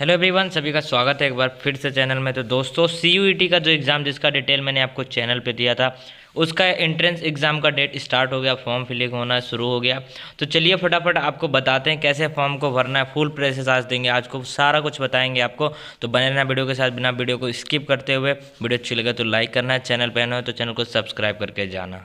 Hello everyone, सभी का स्वागत है एक बार फिर से चैनल में। तो दोस्तों, सीयूईटी का जो एग्ज़ाम जिसका डिटेल मैंने आपको चैनल पे दिया था, उसका एंट्रेंस एग्ज़ाम का डेट स्टार्ट हो गया, फॉर्म फिलिंग होना शुरू हो गया। तो चलिए फटाफट आपको बताते हैं कैसे फॉर्म को भरना है। फुल प्रोसेस आज देंगे, आज को सारा कुछ बताएंगे आपको। तो बने रहना वीडियो के साथ, बिना वीडियो को स्किप करते हुए। वीडियो अच्छी लगे तो लाइक करना है, चैनल पर नए हो तो चैनल को सब्सक्राइब करके जाना।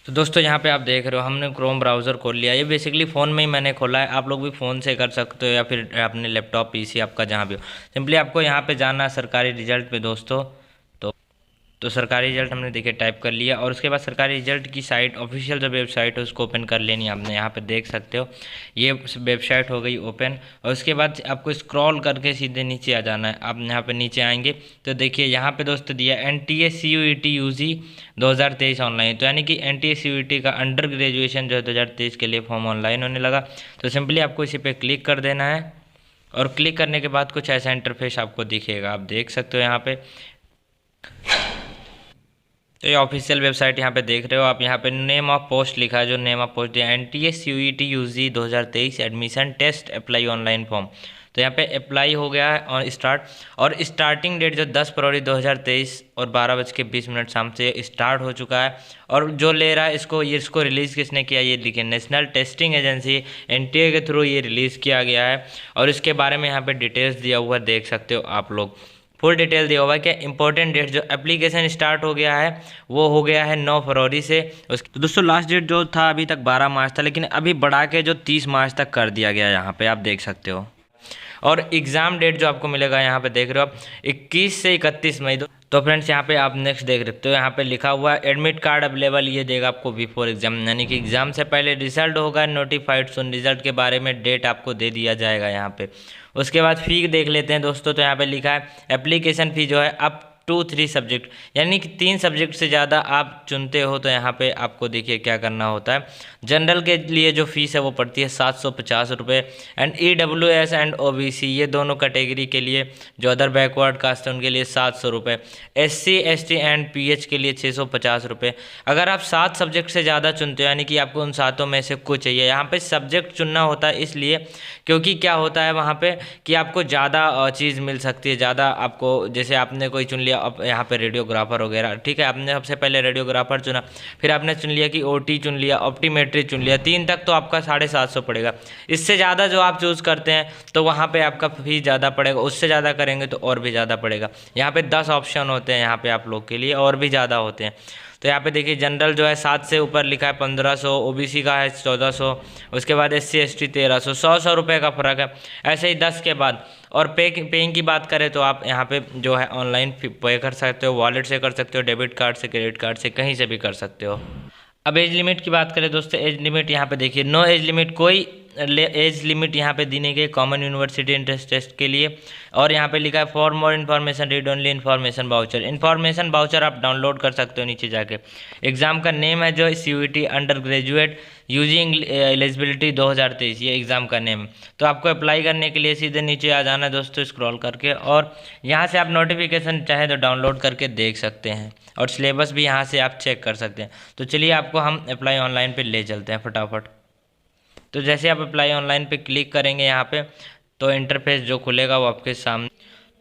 तो दोस्तों, यहाँ पे आप देख रहे हो हमने क्रोम ब्राउज़र खोल लिया। ये बेसिकली फ़ोन में ही मैंने खोला है, आप लोग भी फ़ोन से कर सकते हो या फिर अपने लैपटॉप पीसी आपका जहाँ भी हो। सिंपली आपको यहाँ पे जाना है सरकारी रिजल्ट पे दोस्तों। तो सरकारी रिजल्ट हमने देखिए टाइप कर लिया, और उसके बाद सरकारी रिजल्ट की साइट, ऑफिशियल जो वेबसाइट है उसको ओपन कर लेनी है आपने। यहाँ पे देख सकते हो ये वेबसाइट हो गई ओपन। और उसके बाद आपको स्क्रॉल करके सीधे नीचे आ जाना है। आप यहाँ पे नीचे आएंगे तो देखिए यहाँ पे दोस्तों दिया NTA CUET UG 2023 ऑनलाइन। तो यानी कि NTA CUET का अंडर ग्रेजुएशन जो है 2023 के लिए फॉर्म ऑनलाइन होने लगा। तो सिंपली आपको इसी पे क्लिक कर देना है, और क्लिक करने के बाद कुछ ऐसा इंटरफेस आपको दिखेगा, आप देख सकते हो यहाँ पे। तो ये ऑफिशियल वेबसाइट यहाँ पे देख रहे हो आप। यहाँ पे नेम ऑफ पोस्ट लिखा है, जो नेम ऑफ पोस्ट दिया NTA CUET UG 2023 admission test apply online form. तो यहाँ पे अप्लाई हो गया है और स्टार्ट, और स्टार्टिंग डेट जो 10 फरवरी 2023 और 12:20 शाम से स्टार्ट हो चुका है। और जो ले रहा है इसको रिलीज़ किसने किया, ये देखिए नेशनल टेस्टिंग एजेंसी NTA के थ्रू ये रिलीज़ किया गया है। और इसके बारे में यहाँ पे डिटेल्स दिया हुआ देख सकते हो आप लोग। फुल डिटेल दिया हुआ है कि इंपॉर्टेंट डेट जो एप्लीकेशन स्टार्ट हो गया है वो हो गया है 9 फरवरी से। तो दोस्तों लास्ट डेट जो था अभी तक 12 मार्च था, लेकिन अभी बढ़ा के जो 30 मार्च तक कर दिया गया है, यहाँ पे आप देख सकते हो। और एग्ज़ाम डेट जो आपको मिलेगा यहाँ पे देख रहे हो आप 21 से 31 मई। तो फ्रेंड्स यहाँ पे आप नेक्स्ट देख सकते हो, यहाँ पे लिखा हुआ है एडमिट कार्ड अवेलेबल, ये देगा आपको बिफोर एग्जाम, यानी कि एग्जाम से पहले रिजल्ट होगा नोटिफाइड सुन। रिजल्ट के बारे में डेट आपको दे दिया जाएगा यहाँ पे। उसके बाद फी देख लेते हैं दोस्तों। तो यहाँ पे लिखा है एप्लीकेशन फ़ी जो है अप टू 3 सब्जेक्ट, यानी कि 3 सब्जेक्ट से ज़्यादा आप चुनते हो तो यहाँ पे आपको देखिए क्या करना होता है। जनरल के लिए जो फीस है वो पड़ती है 750 रुपये, एंड EWS एंड OBC ये दोनों कैटेगरी के लिए, जो अदर बैकवर्ड कास्ट है उनके लिए 700 रुपये, SC ST एंड PH के लिए 650 रुपये। अगर आप 7 सब्जेक्ट से ज़्यादा चुनते हो, यानी कि आपको उन 7 में से कुछ चाहिए, यहाँ पे सब्जेक्ट चुनना होता है इसलिए क्योंकि क्या होता है वहाँ पे कि आपको ज़्यादा चीज़ मिल सकती है, ज़्यादा आपको, जैसे आपने कोई चुन लिया अब यहाँ पे रेडियोग्राफर वगैरह, ठीक है, आपने सबसे पहले रेडियोग्राफर चुना, फिर आपने चुन लिया कि OT चुन लिया, ऑप्टीमेट्री चुन लिया, 3 तक तो आपका 750 पड़ेगा। इससे ज़्यादा जो आप चूज़ करते हैं तो वहाँ पे आपका फीस ज़्यादा पड़ेगा, उससे ज़्यादा करेंगे तो और भी ज़्यादा पड़ेगा। यहाँ पे 10 ऑप्शन होते हैं यहाँ पे आप लोग के लिए, और भी ज़्यादा होते हैं। तो यहाँ पे देखिए जनरल जो है 7 से ऊपर लिखा है 1500, OBC का है 1400, उसके बाद SC ST 1300, 100 रुपये का फ़र्क है। ऐसे ही 10 के बाद। और पेइंग की बात करें तो आप यहाँ पे जो है ऑनलाइन पे कर सकते हो, वॉलेट से कर सकते हो, डेबिट कार्ड से, क्रेडिट कार्ड से, कहीं से भी कर सकते हो। अब एज लिमिट की बात करें दोस्तों, एज लिमिट यहाँ पे देखिए नो एज लिमिट, कोई एज लिमिट यहाँ पे देने के कॉमन यूनिवर्सिटी एंट्रेंस टेस्ट के लिए। और यहाँ पे लिखा है for more information read only information voucher. Information voucher आप डाउनलोड कर सकते हो नीचे जाके। एग्ज़ाम का नेम है जो CUET under graduate using eligibility 2023, ये एग्ज़ाम का नेम। तो आपको अप्लाई करने के लिए सीधे नीचे आ जाना है दोस्तों स्क्रॉल करके, और यहाँ से आप नोटिफिकेशन चाहे तो डाउनलोड करके देख सकते हैं, और सिलेबस भी यहाँ से आप चेक कर सकते हैं। तो चलिए आपको हम अप्लाई ऑनलाइन पे ले चलते हैं फटाफट। तो जैसे आप अप्लाई ऑनलाइन पे क्लिक करेंगे यहाँ पे, तो इंटरफेस जो खुलेगा वो आपके सामने,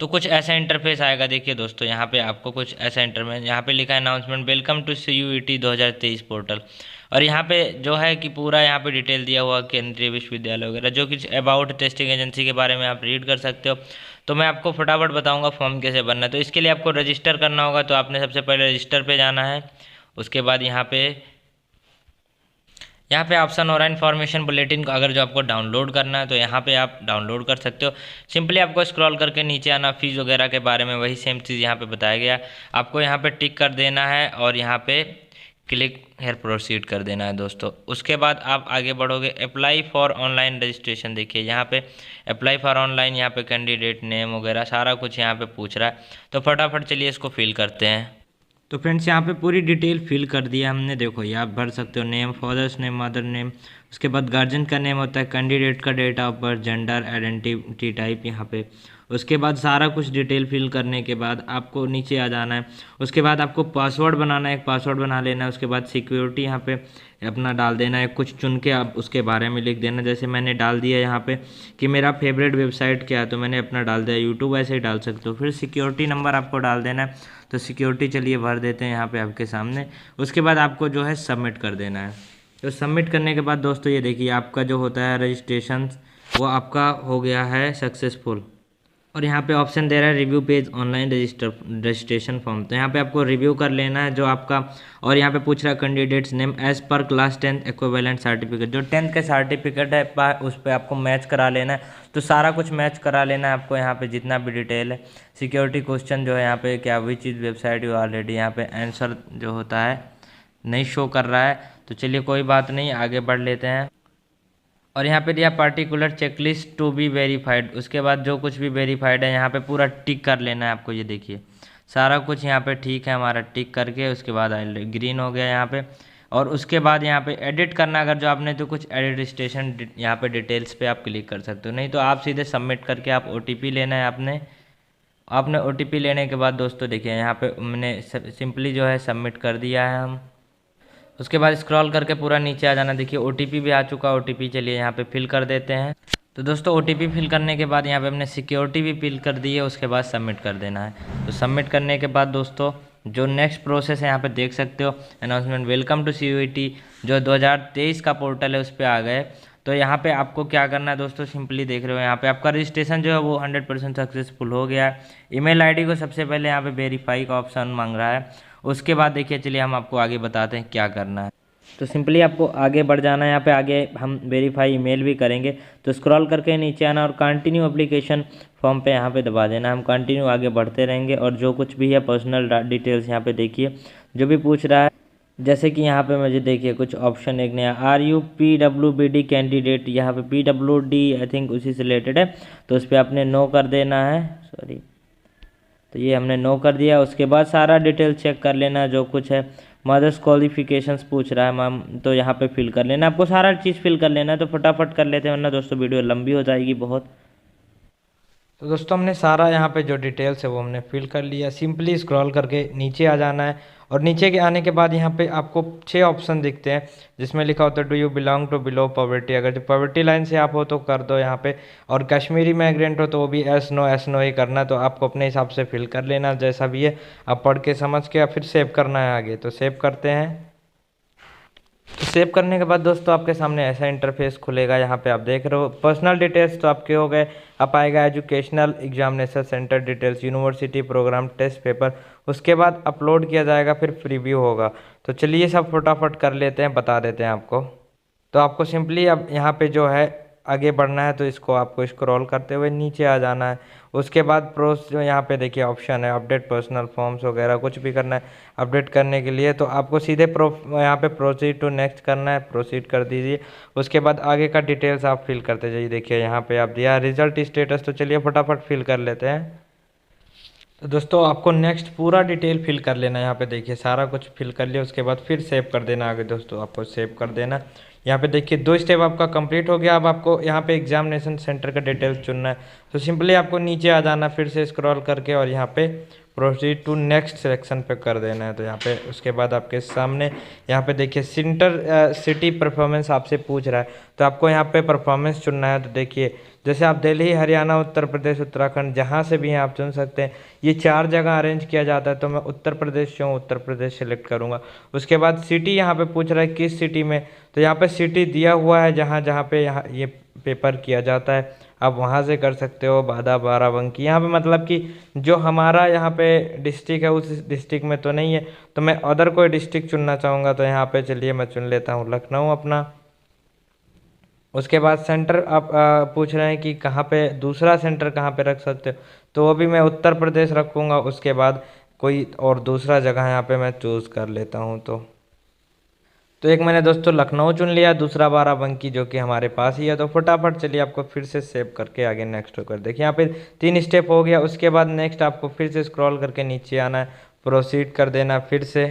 तो कुछ ऐसा इंटरफेस आएगा। देखिए दोस्तों यहाँ पे आपको कुछ ऐसा इंटरफेस, यहाँ पे लिखा है announcement welcome to CUET 2023 portal. और यहाँ पे जो है कि पूरा यहाँ पे डिटेल दिया हुआ केंद्रीय विश्वविद्यालय वगैरह, जो कि अबाउट टेस्टिंग एजेंसी के बारे में आप रीड कर सकते हो। तो मैं आपको फटाफट बताऊँगा फॉर्म कैसे भरना है। तो इसके लिए आपको रजिस्टर करना होगा, तो आपने सबसे पहले रजिस्टर पर जाना है। उसके बाद यहाँ पे ऑप्शन हो रहा है इन्फॉर्मेशन बुलेटिन को, अगर जो आपको डाउनलोड करना है तो यहाँ पे आप डाउनलोड कर सकते हो। सिंपली आपको स्क्रॉल करके नीचे आना, फीस वगैरह के बारे में वही सेम चीज़ यहाँ पे बताया गया। आपको यहाँ पे टिक कर देना है, और यहाँ पे क्लिक हेयर प्रोसीड कर देना है दोस्तों। उसके बाद आप आगे बढ़ोगे। अप्लाई फॉर ऑनलाइन रजिस्ट्रेशन, देखिए यहाँ पे अप्लाई फॉर ऑनलाइन, यहाँ पे कैंडिडेट नेम वगैरह सारा कुछ यहाँ पे पूछ रहा है। तो फटाफट चलिए इसको फिल करते हैं। तो फ्रेंड्स यहाँ पे पूरी डिटेल फिल कर दिया हमने, देखो ये आप भर सकते हो, name, father's name, mother name, उसके बाद गार्जियन का नेम होता है, कैंडिडेट का date of birth, gender, identity type यहाँ पे। उसके बाद सारा कुछ डिटेल फिल करने के बाद आपको नीचे आ जाना है। उसके बाद आपको पासवर्ड बनाना है, एक पासवर्ड बना लेना है। उसके बाद सिक्योरिटी यहाँ पे अपना डाल देना है, कुछ चुन के आप उसके बारे में लिख देना। जैसे मैंने डाल दिया यहाँ पे कि मेरा फेवरेट वेबसाइट क्या है, तो मैंने अपना डाल दिया यूट्यूब, ऐसे ही डाल सकते हो। फिर सिक्योरिटी नंबर आपको डाल देना है, तो सिक्योरिटी चलिए भर देते हैं यहाँ पे आपके सामने। उसके बाद आपको जो है सबमिट कर देना है। तो सबमिट करने के बाद दोस्तों ये देखिए आपका जो होता है रजिस्ट्रेशन वो आपका हो गया है सक्सेसफुल। और यहाँ पे ऑप्शन दे रहा है review page online registration form, तो यहाँ पे आपको रिव्यू कर लेना है जो आपका। और यहाँ पे पूछ रहा है candidate's name as per class 10 equivalent certificate, जो 10th के सर्टिफिकेट है उस पर आपको मैच करा लेना है। तो सारा कुछ मैच करा लेना है आपको यहाँ पे जितना भी डिटेल है। सिक्योरिटी क्वेश्चन जो है यहाँ पे क्या which is website you already, यहाँ पे आंसर जो होता है नहीं शो कर रहा है, तो चलिए कोई बात नहीं, आगे बढ़ लेते हैं। और यहाँ पे दिया particular checklist to be verified, उसके बाद जो कुछ भी वेरीफाइड है यहाँ पे पूरा टिक कर लेना है आपको। ये देखिए सारा कुछ यहाँ पे ठीक है हमारा, टिक करके उसके बाद ग्रीन हो गया यहाँ पे। और उसके बाद यहाँ पे एडिट करना, अगर जो आपने तो कुछ एडिट स्टेशन यहाँ पे डिटेल्स पे आप क्लिक कर सकते हो, नहीं तो आप सीधे सबमिट करके आप OTP लेना है आपने OTP लेने के बाद दोस्तों देखिए यहाँ पे मैंने सिंपली जो है सबमिट कर दिया है हम। उसके बाद स्क्रॉल करके पूरा नीचे आ जाना, देखिए OTP भी आ चुका। OTP चलिए यहाँ पे फिल कर देते हैं। तो दोस्तों OTP फिल करने के बाद यहाँ पे हमने सिक्योरिटी भी फिल कर दी है, उसके बाद सबमिट कर देना है। तो सबमिट करने के बाद दोस्तों जो नेक्स्ट प्रोसेस है यहाँ पे देख सकते हो, अनाउंसमेंट वेलकम टू CUET जो 2023 का पोर्टल है उस पर आ गए। तो यहाँ पे आपको क्या करना है दोस्तों, सिंपली देख रहे हो यहाँ पे आपका रजिस्ट्रेशन जो है वो 100% सक्सेसफुल हो गया है। ईमेल आईडी को सबसे पहले यहाँ पे वेरीफाई का ऑप्शन मांग रहा है। उसके बाद देखिए चलिए हम आपको आगे बताते हैं क्या करना है। तो सिंपली आपको आगे बढ़ जाना है, यहाँ पे आगे हम वेरीफाई ईमेल भी करेंगे। तो स्क्रॉल करके नीचे आना और कंटिन्यू एप्लीकेशन फॉर्म पे यहाँ पे दबा देना। हम कंटिन्यू आगे बढ़ते रहेंगे और जो कुछ भी है पर्सनल डिटेल्स यहाँ पे देखिए जो भी पूछ रहा है। जैसे कि यहाँ पे मुझे देखिए कुछ ऑप्शन एक नया, आर यू PWBD कैंडिडेट, यहाँ पे PWD आई थिंक उसी से रिलेटेड है, तो उस पर आपने नो कर देना है। सॉरी, तो ये हमने नो कर दिया। उसके बाद सारा डिटेल चेक कर लेना जो कुछ है। मदर्स क्वालिफिकेशंस पूछ रहा है मैम, तो यहाँ पे फिल कर लेना, आपको सारा चीज़ फिल कर लेना है। तो फटाफट कर लेते हैं वरना दोस्तों वीडियो लंबी हो जाएगी बहुत। तो दोस्तों हमने सारा यहाँ पे जो डिटेल्स है वो हमने फिल कर लिया। सिंपली स्क्रॉल करके नीचे आ जाना है और नीचे के आने के बाद यहाँ पे आपको 6 ऑप्शन दिखते हैं जिसमें लिखा होता है do you belong to below poverty, अगर जो पॉवर्टी लाइन से आप हो तो कर दो यहाँ पे, और कश्मीरी माइग्रेंट हो तो वो भी एस नो ही करना। तो आपको अपने हिसाब से फिल कर लेना जैसा भी है, आप पढ़ के समझ के फिर सेव करना है आगे। तो सेव करते हैं। तो सेव करने के बाद दोस्तों आपके सामने ऐसा इंटरफेस खुलेगा। यहाँ पे आप देख रहे हो पर्सनल डिटेल्स तो आपके हो गए। अब आएगा educational examination centre details, university programme, test paper, उसके बाद अपलोड किया जाएगा, फिर प्रीव्यू होगा। तो चलिए सब फटाफट कर लेते हैं, बता देते हैं आपको। तो आपको सिंपली अब यहाँ पे जो है आगे बढ़ना है, तो इसको आपको स्क्रॉल करते हुए नीचे आ जाना है। उसके बाद प्रोस जो यहाँ पे देखिए ऑप्शन है अपडेट पर्सनल फॉर्म्स वगैरह कुछ भी करना है अपडेट करने के लिए, तो आपको सीधे यहाँ पे प्रोसीड टू नेक्स्ट करना है, प्रोसीड कर दीजिए। उसके बाद आगे का डिटेल्स आप फिल करते जाइए। देखिए यहाँ पे आप दिया रिजल्ट स्टेटस, तो चलिए फटाफट फिल कर लेते हैं। तो दोस्तों आपको नेक्स्ट पूरा डिटेल फिल कर लेना है। यहाँ पे देखिए सारा कुछ फिल कर लिया, उसके बाद फिर सेव कर देना। आगे दोस्तों आपको सेव कर देना। यहाँ पे देखिए 2 स्टेप आपका कंप्लीट हो गया। अब आपको यहाँ पे एग्जामिनेशन सेंटर का डिटेल्स चुनना है। तो सिंपली आपको नीचे आ जाना फिर से स्क्रॉल करके और यहाँ पे प्रोसीड टू नेक्स्ट सिलेक्शन पे कर देना है। तो यहाँ पे उसके बाद आपके सामने यहाँ पे देखिए सेंटर सिटी परफॉर्मेंस आपसे पूछ रहा है, तो आपको यहाँ पे परफॉर्मेंस चुनना है। तो देखिए जैसे आप दिल्ली, हरियाणा, उत्तर प्रदेश, उत्तराखंड जहाँ से भी हैं आप चुन सकते हैं। ये 4 जगह अरेंज किया जाता है, तो मैं उत्तर प्रदेश से हूँ, उत्तर प्रदेश सेलेक्ट करूँगा। उसके बाद सिटी यहाँ पे पूछ रहा है किस सिटी में, तो यहाँ पे सिटी दिया हुआ है जहाँ जहाँ पे यहाँ ये पेपर किया जाता है, आप वहाँ से कर सकते हो। बाराबंकी यहाँ पे मतलब कि जो हमारा यहाँ पे डिस्ट्रिक्ट है उस डिस्ट्रिक्ट में तो नहीं है, तो मैं अदर कोई डिस्ट्रिक्ट चुनना चाहूँगा, तो यहाँ पे चलिए मैं चुन लेता हूँ लखनऊ अपना। उसके बाद सेंटर आप पूछ रहे हैं कि कहाँ पे दूसरा सेंटर कहाँ पे रख सकते हो, तो वो भी मैं उत्तर प्रदेश रखूँगा। उसके बाद कोई और दूसरा जगह यहाँ पे मैं चूज़ कर लेता हूँ। तो एक मैंने दोस्तों लखनऊ चुन लिया, दूसरा बाराबंकी जो कि हमारे पास ही है। तो फटाफट चलिए आपको फिर से सेव करके आगे नेक्स्ट होकर देखिए यहाँ पे 3 स्टेप हो गया। उसके बाद नेक्स्ट आपको फिर से स्क्रॉल करके नीचे आना है, प्रोसीड कर देना फिर से।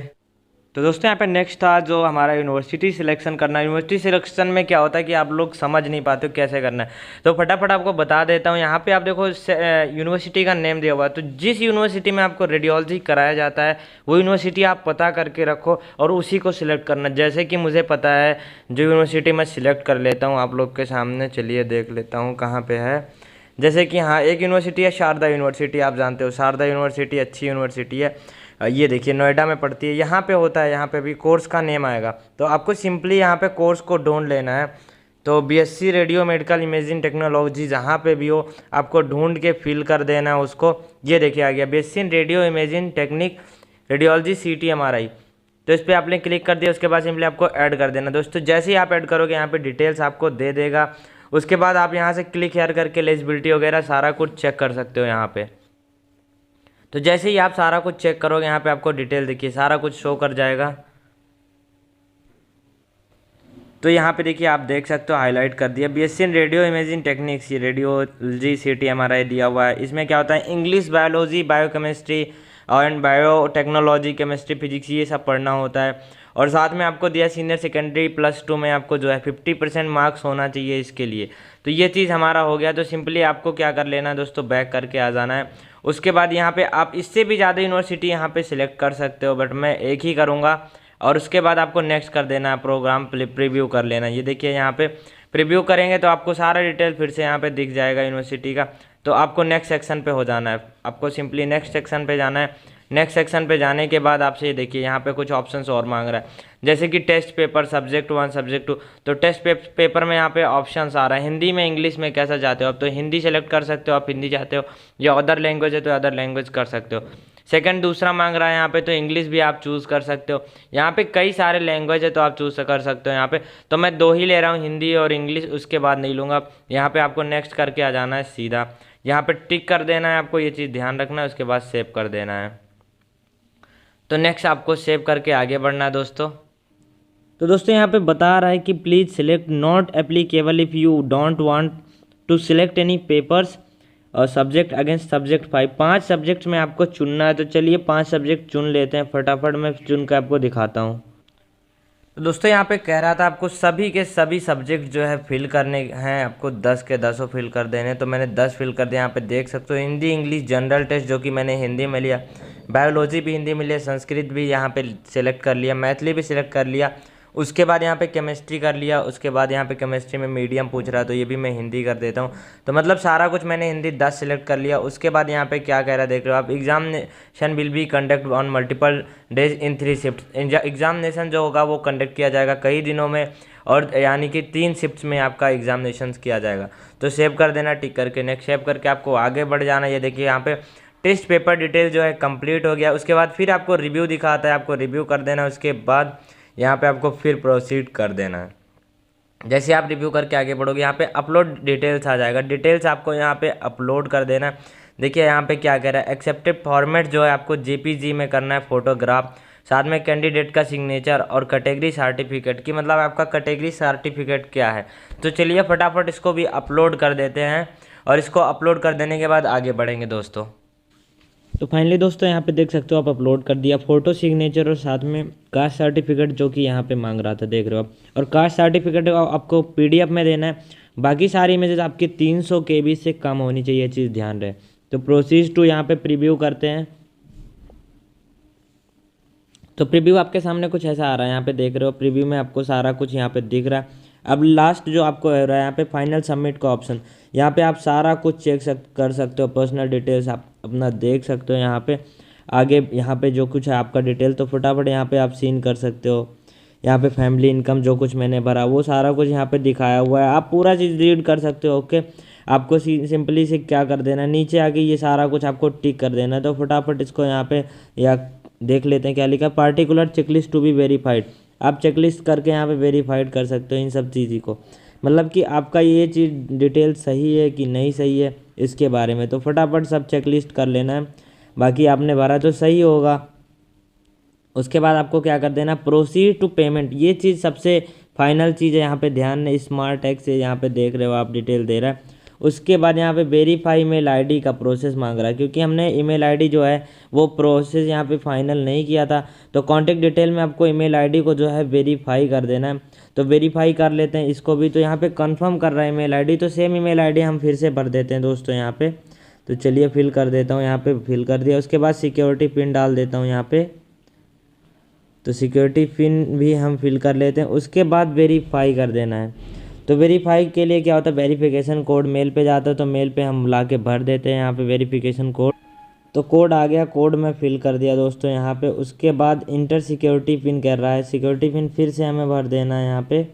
तो दोस्तों यहाँ पे नेक्स्ट था जो हमारा यूनिवर्सिटी सिलेक्शन करना है। यूनिवर्सिटी सिलेक्शन में क्या होता है कि आप लोग समझ नहीं पाते हो कैसे करना है, तो फटाफट आपको बता देता हूँ। यहाँ पे आप देखो यूनिवर्सिटी का नेम दिया हुआ है, तो जिस यूनिवर्सिटी में आपको रेडियोलॉजी कराया जाता है वो यूनिवर्सिटी आप पता करके रखो और उसी को सिलेक्ट करना। जैसे कि मुझे पता है जो यूनिवर्सिटी मैं सिलेक्ट कर लेता हूँ, आप लोग के सामने चलिए देख लेता हूँ कहाँ पर है। जैसे कि हाँ, एक यूनिवर्सिटी है शारदा यूनिवर्सिटी, आप जानते हो शारदा यूनिवर्सिटी अच्छी यूनिवर्सिटी है। ये देखिए नोएडा में पड़ती है, यहाँ पे होता है, यहाँ पे भी कोर्स का नेम आएगा। तो आपको सिंपली यहाँ पे कोर्स को ढूंढ लेना है। तो BSc radio medical imaging technology जहाँ पे भी हो आपको ढूंढ के फिल कर देना है उसको। ये देखिए आ गया BSc radio imaging technique radiology CT/MRI। तो इस पर आपने क्लिक कर दिया, उसके बाद सिंपली आपको ऐड कर देना। दोस्तों जैसे ही आप ऐड करोगे यहाँ पे डिटेल्स आपको दे देगा। उसके बाद आप यहाँ से क्लिक हेयर करके एलिजिबिलिटी वगैरह सारा कुछ चेक कर सकते हो यहाँ पे। तो जैसे ही आप सारा कुछ चेक करोगे यहाँ पे आपको डिटेल देखिए सारा कुछ शो कर जाएगा। तो यहाँ पे देखिए आप देख सकते हो हाईलाइट कर दिया BSc in radio imaging techniques, ये रेडियोलॉजी CT/MRI दिया हुआ है। इसमें क्या होता है English, biology, biochemistry and biotechnology, chemistry, physics ये सब पढ़ना होता है। और साथ में आपको दिया सीनियर सेकेंडरी +2 में आपको जो है 50% मार्क्स होना चाहिए इसके लिए। तो ये चीज़ हमारा हो गया। तो सिंपली आपको क्या कर लेना है दोस्तों, बैक करके आ जाना है। उसके बाद यहाँ पे आप इससे भी ज़्यादा यूनिवर्सिटी यहाँ पे सिलेक्ट कर सकते हो, बट मैं एक ही करूँगा। और उसके बाद आपको नेक्स्ट कर देना है, प्रोग्राम प्रीव्यू कर लेना। ये देखिए यहाँ पे प्रीव्यू करेंगे तो आपको सारा डिटेल फिर से यहाँ पे दिख जाएगा यूनिवर्सिटी का। तो आपको नेक्स्ट सेक्शन पे हो जाना है, आपको सिंपली नेक्स्ट सेक्शन पे जाना है। नेक्स्ट सेक्शन पे जाने के बाद आपसे ये देखिए यहाँ पे कुछ ऑप्शंस और मांग रहा है, जैसे कि टेस्ट पेपर सब्जेक्ट 1 सब्जेक्ट 2। तो टेस्ट पेपर में यहाँ पे ऑप्शंस आ रहा है हिंदी में, इंग्लिश में, कैसा चाहते हो आप। तो हिंदी सेलेक्ट कर सकते हो, आप हिंदी चाहते हो, या अदर लैंग्वेज है तो अदर लैंग्वेज कर सकते हो। सेकंड दूसरा मांग रहा है यहाँ पे, तो इंग्लिश भी आप चूज़ कर सकते हो। यहाँ पे कई सारे लैंग्वेज है तो आप चूज़ कर सकते हो यहाँ पे। तो मैं 2 ही ले रहा हूँ, हिंदी और इंग्लिश, उसके बाद नहीं लूँगा। यहाँ पे आपको नेक्स्ट करके आ जाना है सीधा, यहाँ पे टिक कर देना है, आपको ये चीज़ ध्यान रखना है। उसके बाद सेव कर देना है। तो नेक्स्ट आपको सेव करके आगे बढ़ना है दोस्तों। तो दोस्तों यहाँ पे बता रहा है कि please select not applicable if you don't want to select any papers और सब्जेक्ट अगेंस्ट सब्जेक्ट 5। 5 सब्जेक्ट्स में आपको चुनना है। तो चलिए 5 सब्जेक्ट चुन लेते हैं, फटाफट मैं चुन के आपको दिखाता हूँ। तो दोस्तों यहाँ पे कह रहा था आपको सभी के सभी सब्जेक्ट जो है फिल करने हैं, आपको 10 के 10 फिल कर देने। तो मैंने 10 फिल कर दिया। यहाँ पे देख सकते हो हिंदी इंग्लिश जनरल टेस्ट जो कि मैंने हिंदी में लिया, बायोलॉजी भी हिंदी में लिया, संस्कृत भी यहाँ पे सिलेक्ट कर लिया, मैथिली भी सिलेक्ट कर लिया। उसके बाद यहाँ पे केमिस्ट्री कर लिया। उसके बाद यहाँ पे केमिस्ट्री में मीडियम पूछ रहा है तो ये भी मैं हिंदी कर देता हूँ। तो मतलब सारा कुछ मैंने हिंदी 10 सिलेक्ट कर लिया। उसके बाद यहाँ पे क्या कह रहा है देख रहे हो आप, examination will be conduct on multiple days in 3 shift. Examination जो होगा वो कंडक्ट किया जाएगा कई दिनों में, और यानी कि 3 शिफ्ट्स में आपका एग्जामिनेशन किया जाएगा। तो सेव कर देना टिक करके, नेक्स्ट सेव करके आपको आगे बढ़ जाना। ये देखिए यहाँ पे टेस्ट पेपर डिटेल जो है कंप्लीट हो गया। उसके बाद फिर आपको रिव्यू दिखाता है, आपको रिव्यू कर देना। उसके बाद यहाँ पे आपको फिर प्रोसीड कर देना है। जैसे आप रिव्यू करके आगे बढ़ोगे यहाँ पे अपलोड डिटेल्स आ जाएगा, डिटेल्स आपको यहाँ पे अपलोड कर देना है। देखिए यहाँ पे क्या कह रहा है, एक्सेप्टेड फॉर्मेट जो है आपको JPG में करना है, फोटोग्राफ, साथ में कैंडिडेट का सिग्नेचर और कैटेगरी सर्टिफिकेट की, मतलब आपका कैटेगरी सर्टिफिकेट क्या है। तो चलिए फटाफट इसको भी अपलोड कर देते हैं, और इसको अपलोड कर देने के बाद आगे बढ़ेंगे दोस्तों। तो फाइनली दोस्तों यहाँ पे देख सकते हो आप अपलोड कर दिया फ़ोटो, सिग्नेचर और साथ में कास्ट सर्टिफिकेट जो कि यहाँ पे मांग रहा था, देख रहे हो आप। और कास्ट सर्टिफिकेट आपको PDF में देना है। बाकी सारी इमेजेस आपकी 300 KB से कम होनी चाहिए, ये चीज़ ध्यान रहे। तो प्रोसीड टू यहाँ पे प्रीव्यू करते हैं। तो प्रीव्यू आपके सामने कुछ ऐसा आ रहा है, यहाँ पे देख रहे हो प्रीव्यू में आपको सारा कुछ यहाँ पे दिख रहा है। अब लास्ट जो आपको हो रहा है यहाँ पे फाइनल सबमिट का ऑप्शन, यहाँ पे आप सारा कुछ चेक कर सकते हो, पर्सनल डिटेल्स आप अपना देख सकते हो। यहाँ पे आगे यहाँ पे जो कुछ है आपका डिटेल, तो फटाफट यहाँ पे आप सीन कर सकते हो। यहाँ पे फैमिली इनकम जो कुछ मैंने भरा वो सारा कुछ यहाँ पे दिखाया हुआ है, आप पूरा चीज़ रीड कर सकते हो। ओके, आपको सिंपली से क्या कर देना है, नीचे आके ये सारा कुछ आपको टिक कर देना है। तो फटाफट इसको यहाँ पे या देख लेते हैं क्या लिखा, particular checklist to be verified. आप चेकलिस्ट करके यहाँ पे वेरीफाइड कर सकते हो इन सब चीज़ को, मतलब कि आपका ये चीज़ डिटेल सही है कि नहीं सही है इसके बारे में। तो फटाफट सब चेकलिस्ट कर लेना है, बाकी आपने भरा तो सही होगा। उसके बाद आपको क्या कर देना, प्रोसीड टू पेमेंट। ये चीज़ सबसे फाइनल चीज़ है, यहाँ पे ध्यान है। स्मार्ट टैक्स से यहाँ पे देख रहे हो आप डिटेल दे रहा है। उसके बाद यहाँ पे वेरीफाई ईमेल आईडी का प्रोसेस मांग रहा है, क्योंकि हमने ईमेल आईडी जो है वो प्रोसेस यहाँ पे फाइनल नहीं किया था। तो कॉन्टैक्ट डिटेल में आपको ईमेल आईडी को जो है वेरीफाई कर देना है। तो वेरीफाई कर लेते हैं इसको भी। तो यहाँ पे कंफर्म कर रहा है ईमेल आईडी, तो सेम ईमेल आईडी हम फिर से भर देते हैं दोस्तों यहाँ पे। तो चलिए फिल कर देता हूँ, यहाँ पे फिल कर दिया। उसके बाद सिक्योरिटी पिन डाल देता हूँ यहाँ पे। तो सिक्योरिटी पिन भी हम फिल कर लेते हैं। उसके बाद वेरीफाई कर देना है। तो वेरीफाई के लिए क्या होता है, वेरिफिकेशन कोड मेल पे जाता है, तो मेल पे हम ला के भर देते हैं यहाँ पे वेरिफिकेशन कोड। तो कोड आ गया, कोड में फिल कर दिया दोस्तों यहाँ पे। उसके बाद इंटर सिक्योरिटी पिन कर रहा है, सिक्योरिटी पिन फिर से हमें भर देना है यहाँ पे।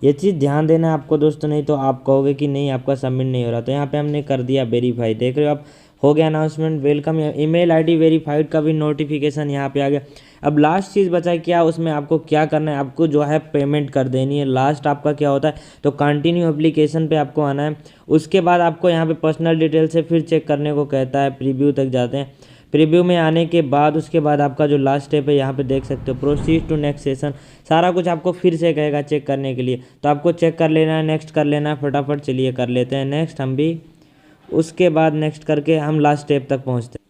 ये चीज़ ध्यान देना है आपको दोस्तों, नहीं तो आप कहोगे कि नहीं आपका सबमिट नहीं हो रहा। तो यहाँ पे हमने कर दिया वेरीफाई, देख रहे हो आप, हो गया announcement welcome. Email ID verified का भी नोटिफिकेशन यहाँ पे आ गया। अब लास्ट चीज़ बचा है क्या, उसमें आपको क्या करना है, आपको जो है पेमेंट कर देनी है। लास्ट आपका क्या होता है, तो कंटिन्यू एप्लीकेशन पे आपको आना है। उसके बाद आपको यहाँ पे पर्सनल डिटेल से फिर चेक करने को कहता है, प्रीव्यू तक जाते हैं। प्रीव्यू में आने के बाद उसके बाद आपका जो लास्ट स्टेप है यहाँ पे देख सकते हो, प्रोसीड टू नेक्स्ट सेशन। सारा कुछ आपको फिर से कहेगा चेक करने के लिए, तो आपको चेक कर लेना है, नेक्स्ट कर लेना है फटाफट। चलिए कर लेते हैं नेक्स्ट हम भी। उसके बाद नेक्स्ट करके हम लास्ट स्टेप तक पहुँचते हैं।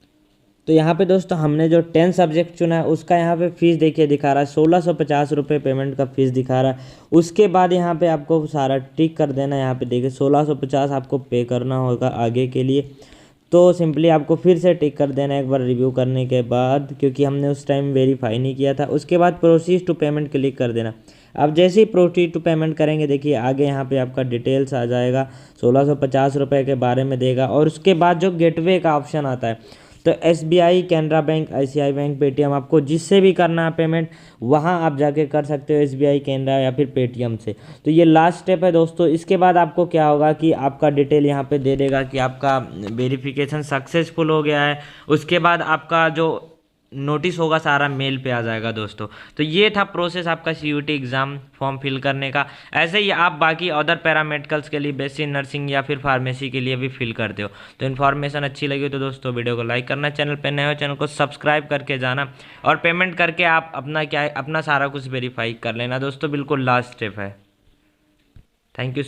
तो यहाँ पे दोस्तों हमने जो 10 सब्जेक्ट चुना है उसका यहाँ पे फीस देखिए दिखा रहा है 1650 रुपये पेमेंट का फीस दिखा रहा है। उसके बाद यहाँ पे आपको सारा टिक कर देना है। यहाँ पे देखिए 1650 आपको पे करना होगा आगे के लिए। तो सिंपली आपको फिर से टिक कर देना है एक बार रिव्यू करने के बाद, क्योंकि हमने उस टाइम वेरीफाई नहीं किया था। उसके बाद प्रोसीड टू पेमेंट क्लिक कर देना। अब जैसे ही प्रोसीड टू पेमेंट करेंगे देखिए आगे यहाँ पे आपका डिटेल्स आ जाएगा, 1650 रुपये के बारे में देगा। और उसके बाद जो गेटवे का ऑप्शन आता है, तो SBI, Canara bank, ICICI bank, Paytm, आपको जिससे भी करना है पेमेंट वहाँ आप जाके कर सकते हो, SBI, कैनरा या फिर पेटीएम से। तो ये लास्ट स्टेप है दोस्तों। इसके बाद आपको क्या होगा कि आपका डिटेल यहाँ पे दे देगा कि आपका वेरिफिकेशन सक्सेसफुल हो गया है। उसके बाद आपका जो नोटिस होगा सारा मेल पे आ जाएगा दोस्तों। तो ये था प्रोसेस आपका CUET एग्ज़ाम फॉर्म फिल करने का। ऐसे ही आप बाकी अदर पैरामेडिकल्स के लिए, बेसिक नर्सिंग या फिर फार्मेसी के लिए भी फिल करते हो। तो इन्फॉर्मेशन अच्छी लगी तो दोस्तों वीडियो को लाइक करना, चैनल पे नए हो चैनल को सब्सक्राइब करके जाना, और पेमेंट करके आप अपना क्या है अपना सारा कुछ वेरीफाई कर लेना दोस्तों। बिल्कुल लास्ट स्टेप है। Thank you.